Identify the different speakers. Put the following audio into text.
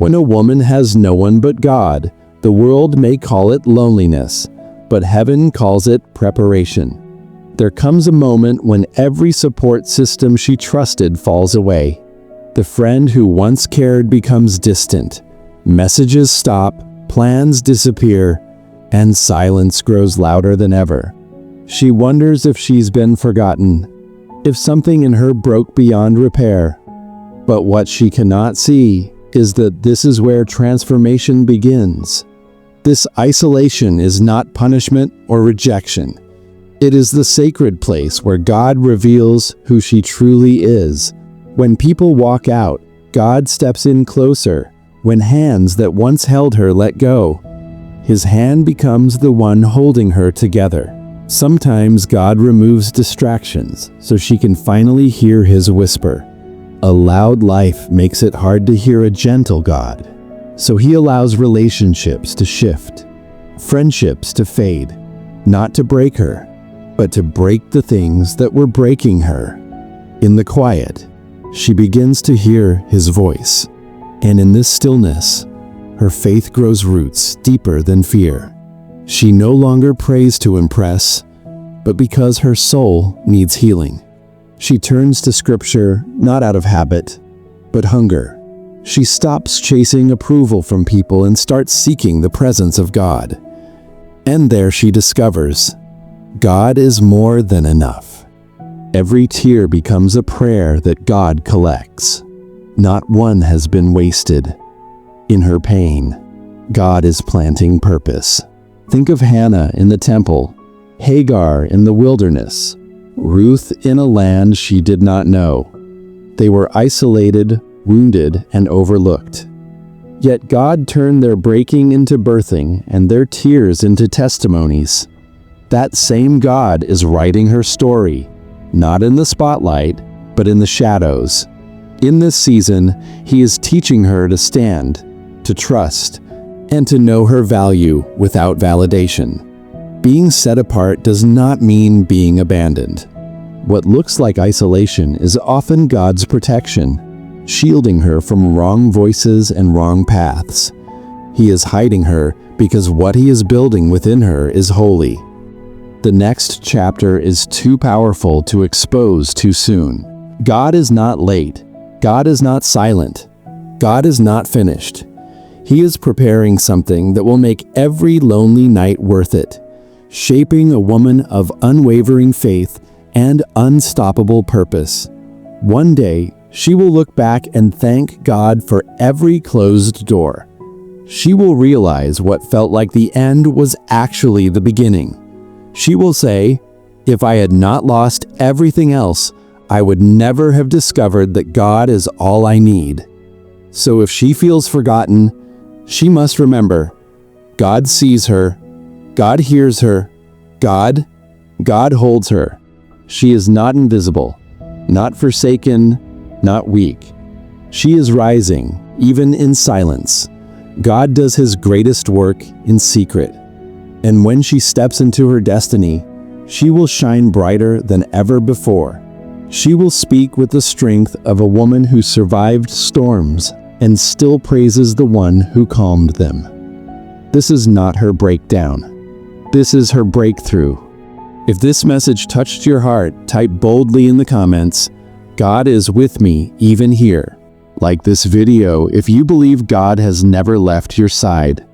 Speaker 1: When a woman has no one but God, the world may call it loneliness, but heaven calls it preparation. There comes a moment when every support system she trusted falls away. The friend who once cared becomes distant. Messages stop, plans disappear, and silence grows louder than ever. She wonders if she's been forgotten, if something in her broke beyond repair. But what she cannot see is that this is where transformation begins. This isolation is not punishment or rejection. It is the sacred place where God reveals who she truly is. When people walk out, God steps in closer. When hands that once held her let go, His hand becomes the one holding her together. Sometimes God removes distractions so she can finally hear His whisper. A loud life makes it hard to hear a gentle God. So He allows relationships to shift, friendships to fade, not to break her, but to break the things that were breaking her. In the quiet, she begins to hear His voice, and in this stillness, her faith grows roots deeper than fear. She no longer prays to impress, but because her soul needs healing. She turns to Scripture not out of habit, but hunger. She stops chasing approval from people and starts seeking the presence of God. And there she discovers, God is more than enough. Every tear becomes a prayer that God collects. Not one has been wasted. In her pain, God is planting purpose. Think of Hannah in the temple, Hagar in the wilderness, Ruth in a land she did not know. They were isolated, wounded, and overlooked. Yet God turned their breaking into birthing and their tears into testimonies. That same God is writing her story, not in the spotlight, but in the shadows. In this season, He is teaching her to stand, to trust, and to know her value without validation. Being set apart does not mean being abandoned. What looks like isolation is often God's protection, shielding her from wrong voices and wrong paths. He is hiding her because what He is building within her is holy. The next chapter is too powerful to expose too soon. God is not late. God is not silent. God is not finished. He is preparing something that will make every lonely night worth it, shaping a woman of unwavering faith and unstoppable purpose. One day, she will look back and thank God for every closed door. She will realize what felt like the end was actually the beginning. She will say, "If I had not lost everything else, I would never have discovered that God is all I need." So if she feels forgotten, she must remember, God sees her, God hears her, God holds her. She is not invisible, not forsaken, not weak. She is rising, even in silence. God does His greatest work in secret. And when she steps into her destiny, she will shine brighter than ever before. She will speak with the strength of a woman who survived storms and still praises the one who calmed them. This is not her breakdown. This is her breakthrough. If this message touched your heart, type boldly in the comments, "God is with me even here." Like this video if you believe God has never left your side.